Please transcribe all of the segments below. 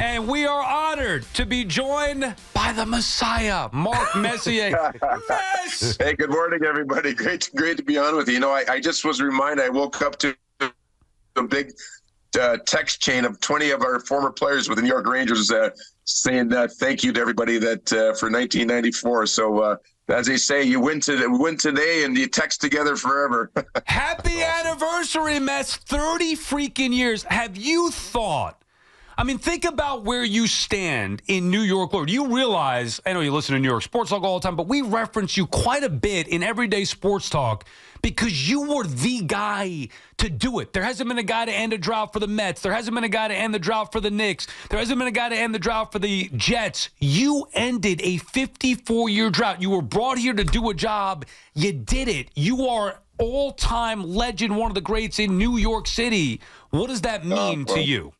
And we are honored to be joined by the Messiah, Mark Messier. Yes! Hey, good morning, everybody. Great to be on with you. You know, I just was reminded, I woke up to a big text chain of 20 of our former players with the New York Rangers saying thank you to everybody that for 1994. So, as they say, you win today and you text together forever. Happy anniversary, Mess. 30 freaking years. Have you thought? I mean, think about where you stand in New York, Lord. You realize, I know you listen to New York Sports Talk all the time, but we reference you quite a bit in everyday sports talk because you were the guy to do it. There hasn't been a guy to end a drought for the Mets. There hasn't been a guy to end the drought for the Knicks. There hasn't been a guy to end the drought for the Jets. You ended a 54-year drought. You were brought here to do a job. You did it. You are all-time legend, one of the greats in New York City. What does that mean to you?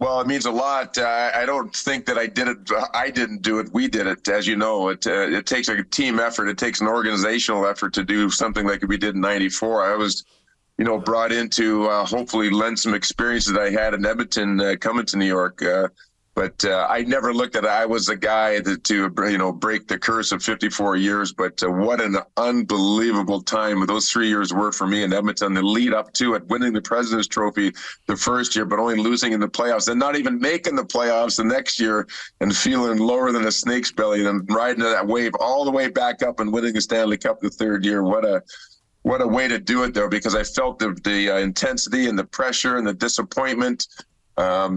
Well, it means a lot. I don't think that I did it. I didn't do it. We did it. As you know, it takes a team effort. It takes an organizational effort to do something like we did in '94. I was, brought in to hopefully lend some experience that I had in Edmonton coming to New York. But I never looked at it. I was the guy to break the curse of 54 years. But what an unbelievable time those 3 years were for me in Edmonton. The lead up to it, winning the President's Trophy the first year, but only losing in the playoffs and not even making the playoffs the next year and feeling lower than a snake's belly and riding that wave all the way back up and winning the Stanley Cup the third year. What a way to do it, though, because I felt the intensity and the pressure and the disappointment.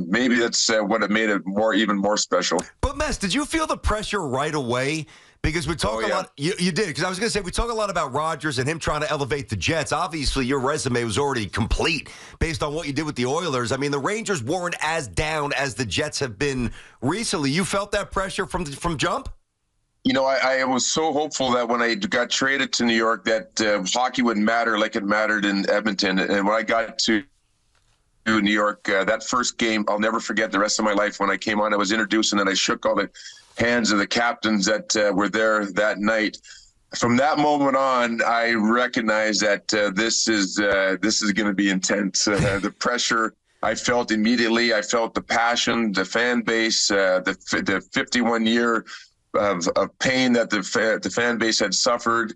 Maybe that's what it made it even more special. But, Mess, did you feel the pressure right away? Because we talk a lot. You did, because I was going to say, we talk a lot about Rodgers and him trying to elevate the Jets. Obviously, your resume was already complete based on what you did with the Oilers. I mean, the Rangers weren't as down as the Jets have been recently. You felt that pressure from jump? I was so hopeful that when I got traded to New York that hockey wouldn't matter like it mattered in Edmonton. And when I got to New York, that first game, I'll never forget the rest of my life. When I came on, I was introduced and then I shook all the hands of the captains that were there that night. From that moment on, I recognized that this is going to be intense. The pressure I felt immediately. I felt the passion, the fan base, the 51 year of pain that the fan base had suffered.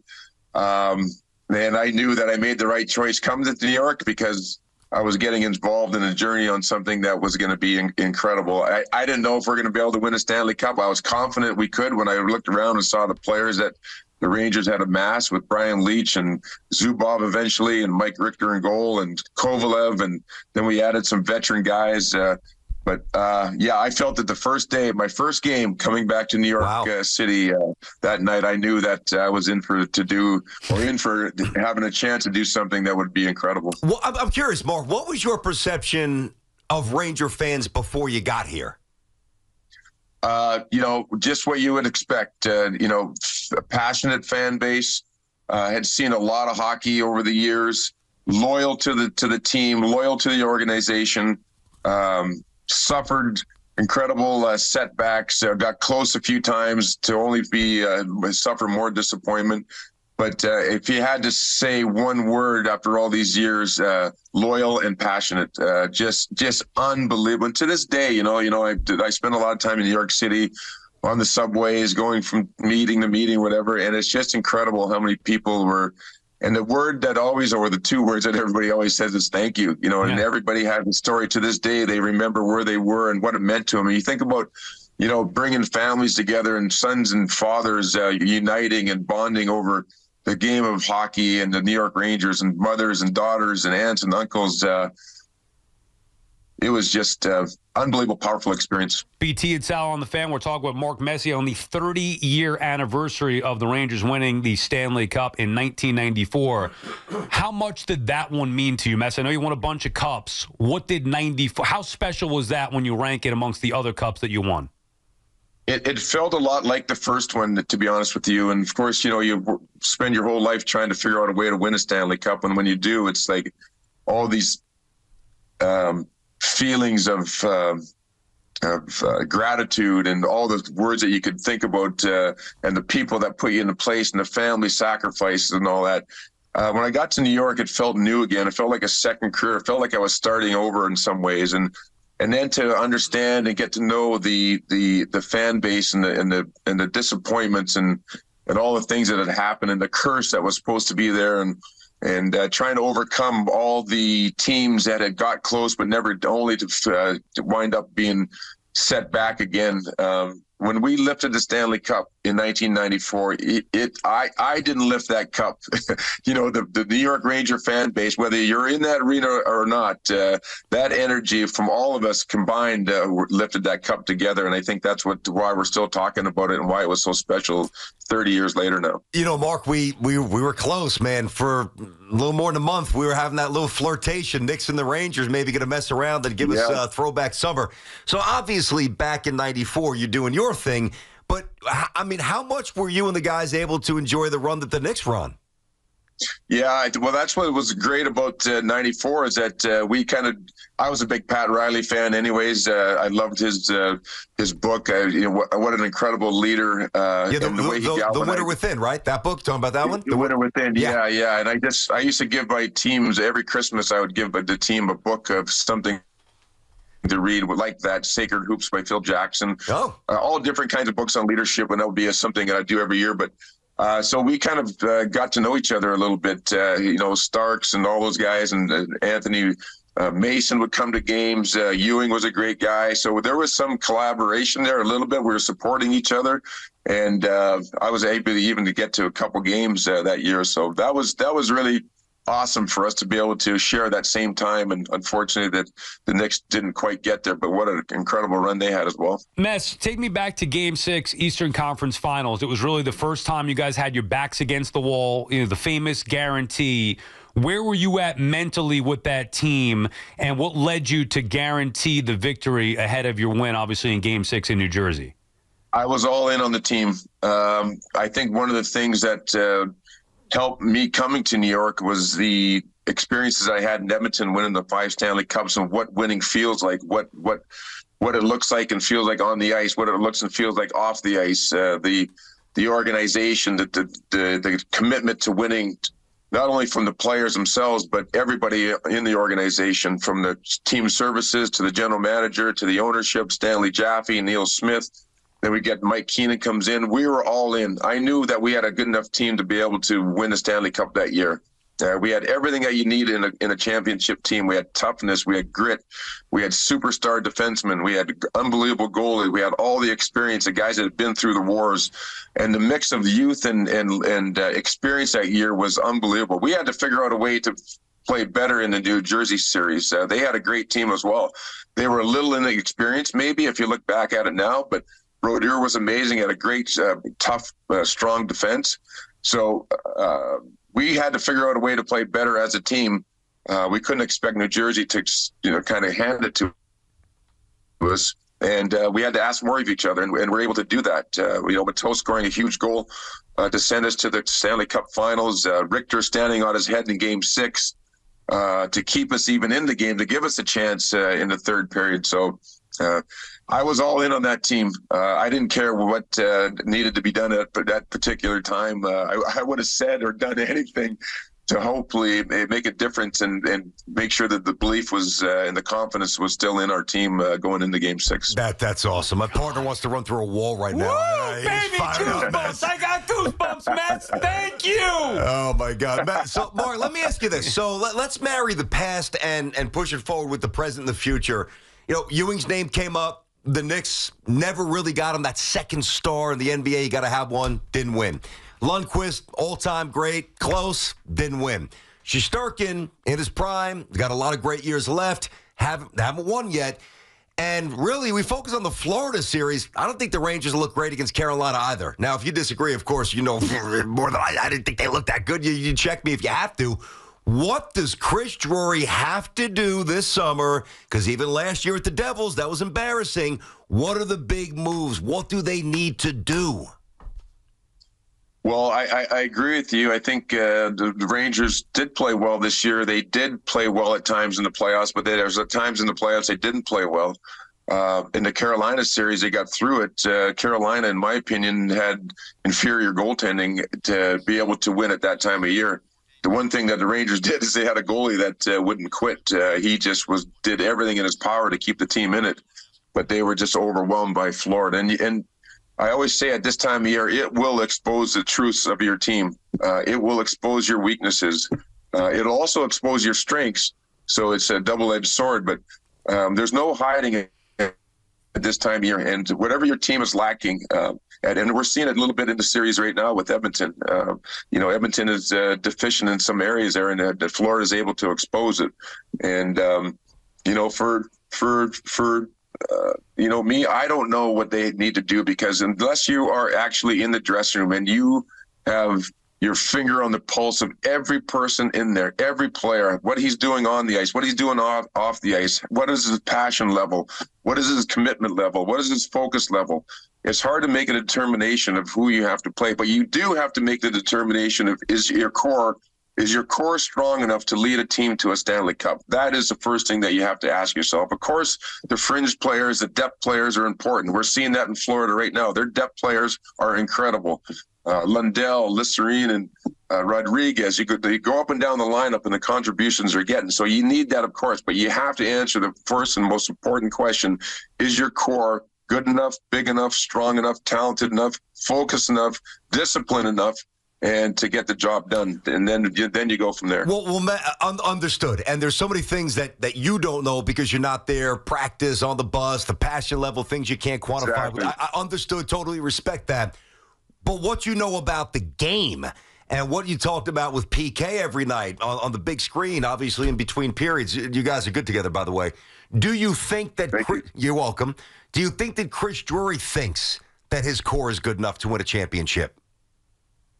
And I knew that I made the right choice coming to New York because I was getting involved in a journey on something that was going to be incredible. I didn't know if we're going to be able to win a Stanley Cup. I was confident we could when I looked around and saw the players that the Rangers had amassed with Brian Leetch and Zubov eventually and Mike Richter in goal and Kovalev. And then we added some veteran guys. I felt that the first day, my first game coming back to New York City that night, I knew that I was in for having a chance to do something that would be incredible. Well, I'm curious, Mark, what was your perception of Ranger fans before you got here? Just what you would expect. A passionate fan base, had seen a lot of hockey over the years, loyal to the team, loyal to the organization. Suffered incredible setbacks, got close a few times to only suffer more disappointment. But if you had to say one word after all these years, loyal and passionate, just unbelievable. And to this day, I spent a lot of time in New York City on the subways, going from meeting to meeting, whatever. And it's just incredible how many people were. And the word that always, or the two words that everybody always says is thank you, and everybody has a story to this day. They remember where they were and what it meant to them. And you think about, bringing families together and sons and fathers uniting and bonding over the game of hockey and the New York Rangers and mothers and daughters and aunts and uncles. It was just unbelievable, powerful experience. BT and Sal on the Fan. We're talking with Mark Messier on the 30-year anniversary of the Rangers winning the Stanley Cup in 1994. How much did that one mean to you, Mess? I know you won a bunch of cups. What did 94? How special was that when you rank it amongst the other cups that you won? It felt a lot like the first one, to be honest with you. And of course, you spend your whole life trying to figure out a way to win a Stanley Cup, and when you do, it's like all these feelings of gratitude and all the words that you could think about, and the people that put you into place and the family sacrifices and all that. When I got to New York, it felt new again. It felt like a second career. It felt like I was starting over in some ways. And and then to understand and get to know the fan base and the disappointments and all the things that had happened and the curse that was supposed to be there, and trying to overcome all the teams that had got close but never, only to wind up being set back again. When we lifted the Stanley Cup in 1994, I didn't lift that cup. The New York Ranger fan base, whether you're in that arena or not, that energy from all of us combined lifted that cup together. And I think that's why we're still talking about it and why it was so special 30 years later now. Mark, we were close, man. For a little more than a month, we were having that little flirtation. Knicks and the Rangers maybe going to mess around and give us a throwback summer. So obviously back in 94, you're doing your thing. But, I mean, how much were you and the guys able to enjoy the run that the Knicks run? Yeah, well, that's what was great about 94 is that I was a big Pat Riley fan anyways. I loved his book. What an incredible leader. The Winner Within, right? That book, talking about that one? The Winner Within, yeah. And I used to give my teams, every Christmas I would give the team a book of something to read, like that Sacred Hoops by Phil Jackson. All different kinds of books on leadership, and that would be something that I do every year. But so we kind of got to know each other a little bit. Starks and all those guys, and Anthony Mason would come to games. Ewing was a great guy. So there was some collaboration there a little bit. We were supporting each other, and I was able to get to a couple games that year. So that was really awesome for us to be able to share that same time, and unfortunately that the Knicks didn't quite get there, but what an incredible run they had as well. Mess, take me back to Game 6 Eastern Conference Finals. It was really the first time you guys had your backs against the wall, the famous guarantee. Where were you at mentally with that team, and what led you to guarantee the victory ahead of your win, obviously, in Game 6 in New Jersey? I was all in on the team. I think one of the things that helped me coming to New York was the experiences I had in Edmonton, winning the 5 Stanley Cups, and what winning feels like, what it looks like and feels like on the ice, what it looks and feels like off the ice, the organization, the commitment to winning, not only from the players themselves, but everybody in the organization, from the team services to the general manager to the ownership, Stanley Jaffe, Neil Smith. Then we get Mike Keenan comes in. We were all in. I knew that we had a good enough team to be able to win the Stanley Cup that year. We had everything that you need in a championship team. We had toughness. We had grit. We had superstar defensemen. We had unbelievable goalie. We had all the experience, the guys that had been through the wars. And the mix of youth and experience that year was unbelievable. We had to figure out a way to play better in the New Jersey series. They had a great team as well. They were a little inexperienced, maybe, if you look back at it now, but Brodeur was amazing, had a great, tough, strong defense. So we had to figure out a way to play better as a team. We couldn't expect New Jersey to, kind of hand it to us. And we had to ask more of each other, and we're able to do that. Bateau scoring a huge goal to send us to the Stanley Cup Finals. Richter standing on his head in Game 6 to keep us even in the game, to give us a chance in the third period. So I was all in on that team. I didn't care what needed to be done at that particular time. I would have said or done anything to hopefully make a difference and make sure that the belief was and the confidence was still in our team going into Game 6. That's awesome. My partner wants to run through a wall right now. Woo, baby, goosebumps. I got goosebumps, Matt. Thank you. Oh, my God. Matt, so, Mark, let me ask you this. So let's marry the past and push it forward with the present and the future. Ewing's name came up. The Knicks never really got him that second star in the NBA. You got to have one. Didn't win. Lundqvist, all-time great, close, didn't win. Shesterkin, in his prime, got a lot of great years left, haven't won yet. And really, we focus on the Florida series. I don't think the Rangers look great against Carolina either. Now, if you disagree, of course, more than I didn't think they looked that good. You check me if you have to. What does Chris Drury have to do this summer? Because even last year at the Devils, that was embarrassing. What are the big moves? What do they need to do? Well, I agree with you. I think the Rangers did play well this year. They did play well at times in the playoffs, but there was at times in the playoffs they didn't play well. In the Carolina series, they got through it. Carolina, in my opinion, had inferior goaltending to be able to win at that time of year. the one thing that the Rangers did is they had a goalie that wouldn't quit. He just did everything in his power to keep the team in it, but they were just overwhelmed by Florida. And I always say at this time of year, it will expose the truths of your team. It will expose your weaknesses. It'll also expose your strengths. So it's a double-edged sword, but there's no hiding it at this time of year. And whatever your team is lacking, and we're seeing it a little bit in the series right now with Edmonton. Edmonton is deficient in some areas there, and Florida is able to expose it. And me, I don't know what they need to do, because unless you are actually in the dressing room and you have your finger on the pulse of every person in there, every player, what he's doing on the ice, what he's doing off the ice, what is his passion level, what is his commitment level, what is his focus level. It's hard to make a determination of who you have to play, but you do have to make the determination of is your core strong enough to lead a team to a Stanley Cup? That is the first thing that you have to ask yourself. Of course, the fringe players, the depth players are important. We're seeing that in Florida right now. Their depth players are incredible. Lundell, Listerine, and Rodriguez. You go up and down the lineup, and the contributions they're getting. So you need that, of course, but you have to answer the first and most important question: is your core good enough, big enough, strong enough, talented enough, focused enough, disciplined enough, and to get the job done? And then you go from there. Well, Matt, understood. And there's so many things that you don't know because you're not there. Practice, on the bus, the passion level, things you can't quantify. Exactly. I understood, totally respect that. But what you know about the game and what you talked about with PK every night on the big screen, obviously in between periods, you guys are good together, by the way. Do you think that you're welcome? Do you think that Chris Drury thinks that his core is good enough to win a championship?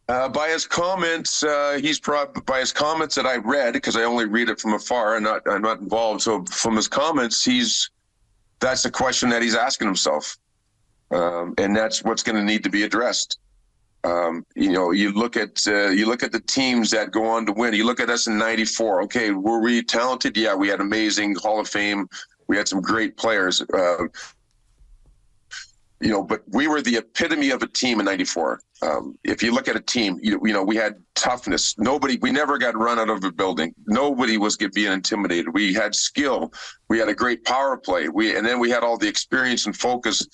By his comments, by his comments that I read, because I only read it from afar and I'm not involved. So from his comments, that's the question that he's asking himself, and that's what's going to need to be addressed. You look at the teams that go on to win. You look at us in '94. Okay, were we talented? Yeah, we had amazing Hall of Fame. We had some great players. But we were the epitome of a team in '94. If you look at a team, we had toughness. We never got run out of a building. Nobody was being intimidated. We had skill. We had a great power play. And then we had all the experience and focus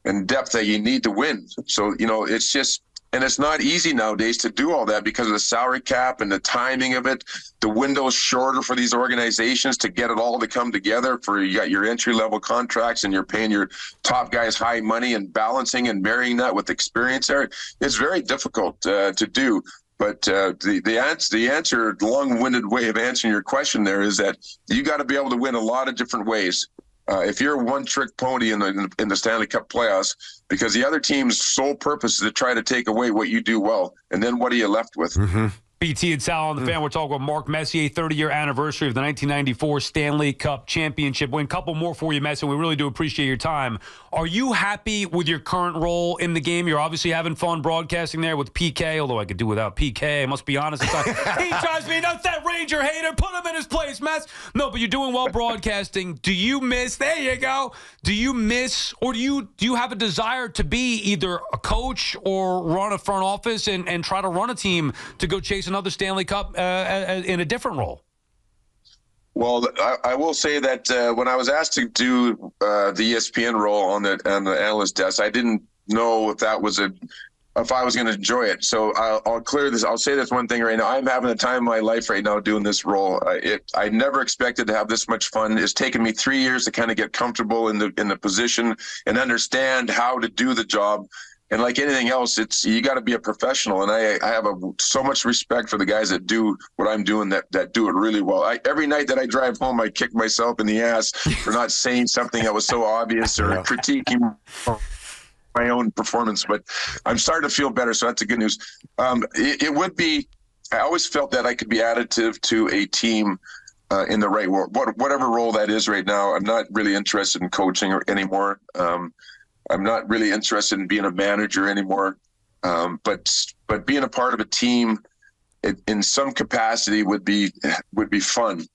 and depth that you need to win. So, it's just, and it's not easy nowadays to do all that because of the salary cap and the timing of it. The window's shorter for these organizations to get it all to come together. You got your entry-level contracts and you're paying your top guys high money and balancing and marrying that with experience there. It's very difficult to do. But the answer, the long-winded way of answering your question there is that you got to be able to win a lot of different ways. If you're a one-trick pony in the Stanley Cup playoffs, because the other team's sole purpose is to try to take away what you do well, and then what are you left with? Mm-hmm. BT and Sal on the fan. We're talking about Mark Messier, 30-year anniversary of the 1994 Stanley Cup championship win. Couple more for you, Messier. We really do appreciate your time. Are you happy with your current role in the game? You're obviously having fun broadcasting there with PK, although I could do without PK. I must be honest. He drives me nuts, that Ranger hater. Put him in his place, Mess. No, but you're doing well broadcasting. Do you miss, there you go, do you miss, or do you have a desire to be either a coach or run a front office and try to run a team to go chase another Stanley Cup in a different role? Well, I will say that when I was asked to do the ESPN role on the analyst desk, I didn't know if I was going to enjoy it. So I'll clear this. I'll say this one thing right now. I'm having the time of my life right now doing this role. I never expected to have this much fun. It's taken me 3 years to kind of get comfortable in the position and understand how to do the job. And like anything else, you got to be a professional. And I have so much respect for the guys that do what I'm doing, that do it really well. Every night that I drive home, I kick myself in the ass for not saying something that was so obvious or critiquing my own performance. But I'm starting to feel better, so that's the good news. It would be, I always felt that I could be additive to a team in the right role, whatever role that is right now. I'm not really interested in coaching anymore. I'm not really interested in being a manager anymore, but being a part of a team in some capacity would be fun.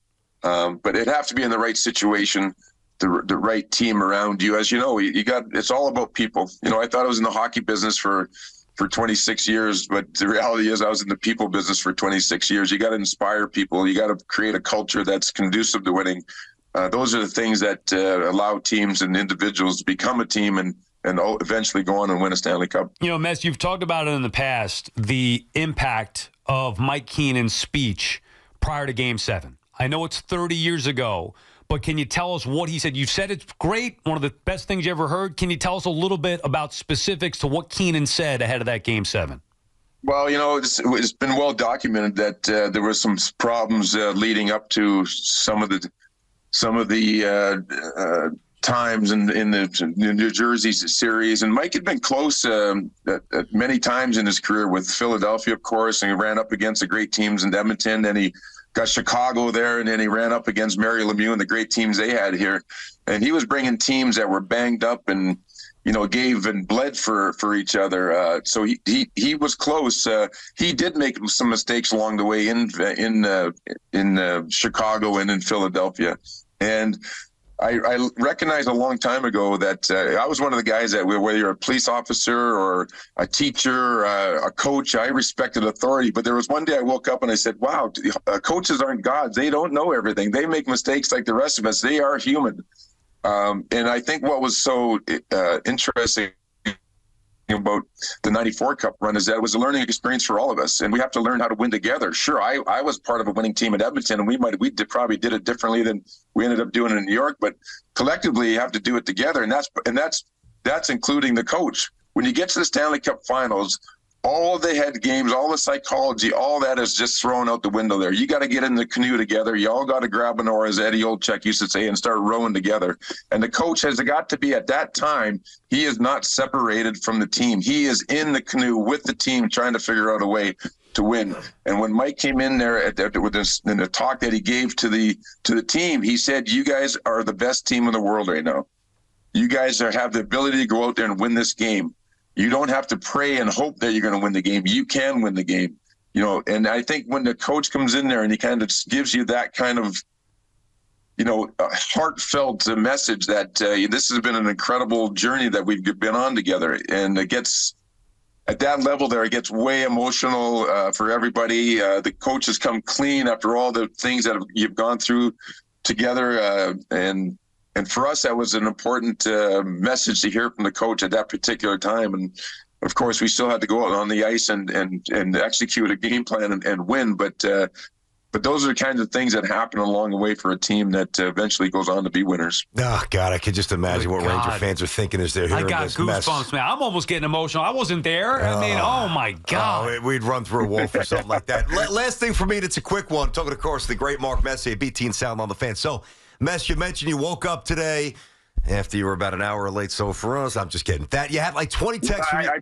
But it'd have to be in the right situation, the right team around you. As you know, it's all about people. I thought I was in the hockey business for for 26 years, but the reality is I was in the people business for 26 years. You got to inspire people. You got to create a culture that's conducive to winning. Those are the things that allow teams and individuals to become a team and eventually go on and win a Stanley Cup. You know, Mess, you've talked about it in the past, the impact of Mike Keenan's speech prior to Game 7. I know it's 30 years ago, but can you tell us what he said? You said it's great, one of the best things you ever heard. Can you tell us a little bit about specifics to what Keenan said ahead of that Game 7? Well, you know, it's been well documented that there were some problems leading up to some of the times in the New Jersey series, and Mike had been close many times in his career with Philadelphia, of course, and he ran up against the great teams in Edmonton, and he got Chicago there, and then he ran up against Mary Lemieux and the great teams they had here. And he was bringing teams that were banged up and, you know, gave and bled for each other. So he was close. He did make some mistakes along the way in Chicago and in Philadelphia. And I recognized a long time ago that I was one of the guys that, whether you're a police officer or a teacher, a coach, I respected authority. But there was one day I woke up and I said, wow, coaches aren't gods. They don't know everything. They make mistakes like the rest of us. They are human. And I think what was so interesting about the 94 Cup run is that it was a learning experience for all of us, and we have to learn how to win together. Sure, I was part of a winning team at Edmonton, and we probably did it differently than we ended up doing in New York, but collectively you have to do it together, and that's including the coach. When you get to the Stanley Cup Finals, all the head games, all the psychology, all that is just thrown out the window there. You got to get in the canoe together. You all got to grab an oar, as Eddie Olczyk used to say, and start rowing together. And the coach has got to be, at that time, he is not separated from the team. He is in the canoe with the team trying to figure out a way to win. And when Mike came in there in the talk that he gave to the team, he said, you guys are the best team in the world right now. You guys have the ability to go out there and win this game. You don't have to pray and hope that you're going to win the game. You can win the game, you know. And I think when the coach comes in there and he kind of gives you that kind of, you know, heartfelt message that this has been an incredible journey that we've been on together, and it gets at that level there, it gets way emotional for everybody. The coaches come clean after all the things that you've gone through together, and for us, that was an important message to hear from the coach at that particular time. And of course, we still had to go out on the ice and execute a game plan and win. But those are the kinds of things that happen along the way for a team that eventually goes on to be winners. Oh, God, I can just imagine what Ranger fans are thinking as they're hearing this mess. I got goosebumps, man. I'm almost getting emotional. I wasn't there. I mean, oh, my God. We'd run through a wall for something like that. Last thing for me, it's a quick one. Talking, of course, the great Mark Messier, BT and Sound on the Fan. So, Mess, you mentioned you woke up today after you were about an hour late. So for us, I'm just kidding. That you had like 20 texts from I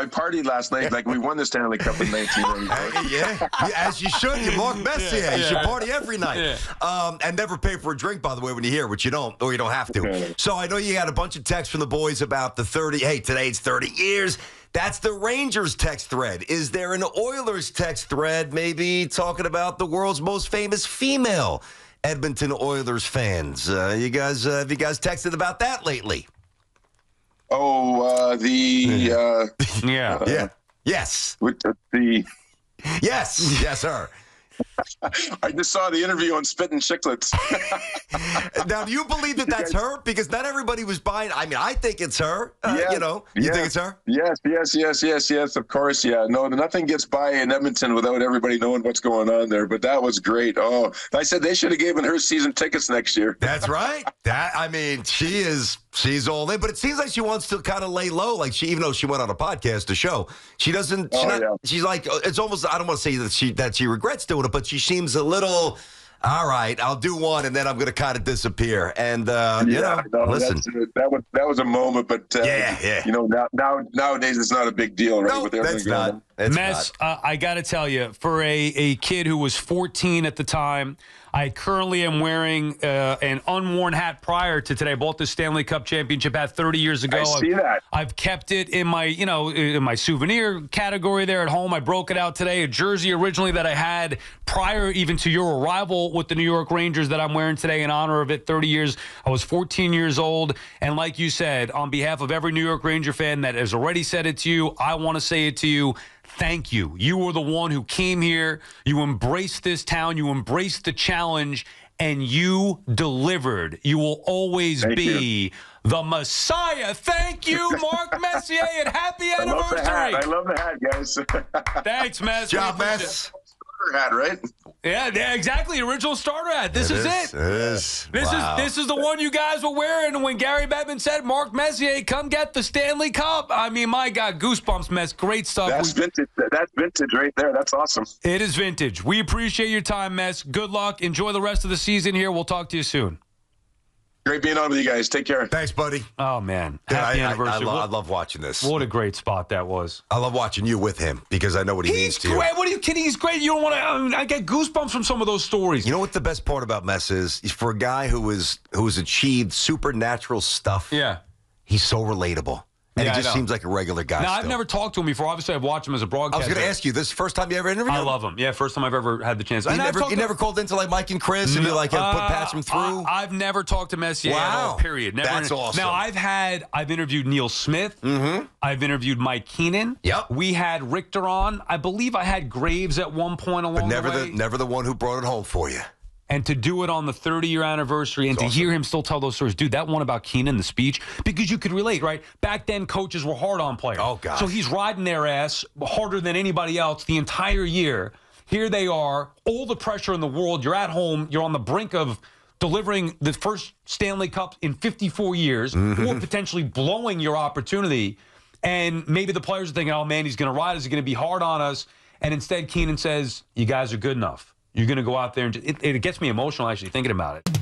partied last night like we won the Stanley Cup in 1984. Yeah, as you should. You Mark Messier. Yeah. You should party every night. Yeah. And never pay for a drink, by the way, when you're here, which you don't, or you don't have to. So I know you had a bunch of texts from the boys about the 30. Hey, today's 30 years. That's the Rangers text thread. Is there an Oilers text thread maybe talking about the world's most famous female Edmonton Oilers fans? Have you guys texted about that lately? Oh, yes. With the yes, sir. I just saw the interview on Spittin' Chicklets. Now, do you believe that that's her? Because not everybody was buying. I mean, I think it's her. Yes, you know, you think it's her? Yes. Of course, yeah. No, nothing gets by in Edmonton without everybody knowing what's going on there. But that was great. Oh, I said they should have given her season tickets next year. That's right. She's all in, but it seems like she wants to kind of lay low. Like even though she went on a podcast to show, she doesn't. She's like, it's almost. I don't want to say that she regrets doing it, but she seems a little. All right, I'll do one, and then I'm going to kind of disappear. And listen, that was a moment, but yeah. You know, nowadays it's not a big deal, right? No, that's not. Mess, I got to tell you, for a kid who was 14 at the time, I currently am wearing an unworn hat prior to today. I bought the Stanley Cup championship hat 30 years ago. I see that. I've kept it in my souvenir category there at home. I broke it out today. A jersey originally that I had prior even to your arrival medal with the New York Rangers that I'm wearing today in honor of it. 30 years. I was 14 years old. And like you said, on behalf of every New York Ranger fan that has already said it to you, I want to say it to you. Thank you. You were the one who came here. You embraced this town. You embraced the challenge, and you delivered. You will always be the Messiah. Thank you, Mark Messier, and happy anniversary. I love the hat, guys. Thanks, Mess. Good job, Mess. Hat, right? Yeah, exactly. Original starter hat. This is it. It is. This is the one you guys were wearing when Gary Bettman said, Mark Messier, come get the Stanley Cup. I mean, my God, goosebumps, Mess. Great stuff. That's vintage. That's vintage right there. That's awesome. It is vintage. We appreciate your time, Mess. Good luck. Enjoy the rest of the season here. We'll talk to you soon. Great being on with you guys. Take care. Thanks, buddy. Oh, man. Dude, Happy I anniversary. I love watching this. What a great spot that was. I love watching you with him because I know what he means to you. Great. What are you kidding? He's great. You don't want to. I get goosebumps from some of those stories. You know what the best part about Mess is? For a guy who has achieved supernatural stuff. Yeah. He's so relatable. And Yeah, he I just know. seems like a regular guy. Now, I've still. never talked to him before. Obviously, I've watched him as a I broadcaster. was going to ask you, this is the first time you ever interviewed him? I love him. Yeah, first time I've ever had the chance. You never called into like Mike and Chris and you like patch him through? I've never talked to Messier at Wow. all, period. Never. That's awesome. Now, I've interviewed Neil Smith. Mm-hmm. I've interviewed Mike Keenan. Yep. We had Richter on. I believe I had Graves at one point along But the way. never the one who brought it home for you. And to do it on the 30-year anniversary and to hear him still tell those stories. Dude, that one about Keenan, the speech, because you could relate, right? Back then, coaches were hard on players. Oh, gosh. So he's riding their ass harder than anybody else the entire year. Here they are, all the pressure in the world. You're at home. You're on the brink of delivering the first Stanley Cup in 54 years or potentially blowing your opportunity. And maybe the players are thinking, oh, man, he's going to ride us. He's going to be hard on us. And instead, Keenan says, you guys are good enough. You're going to go out there and it gets me emotional actually thinking about it.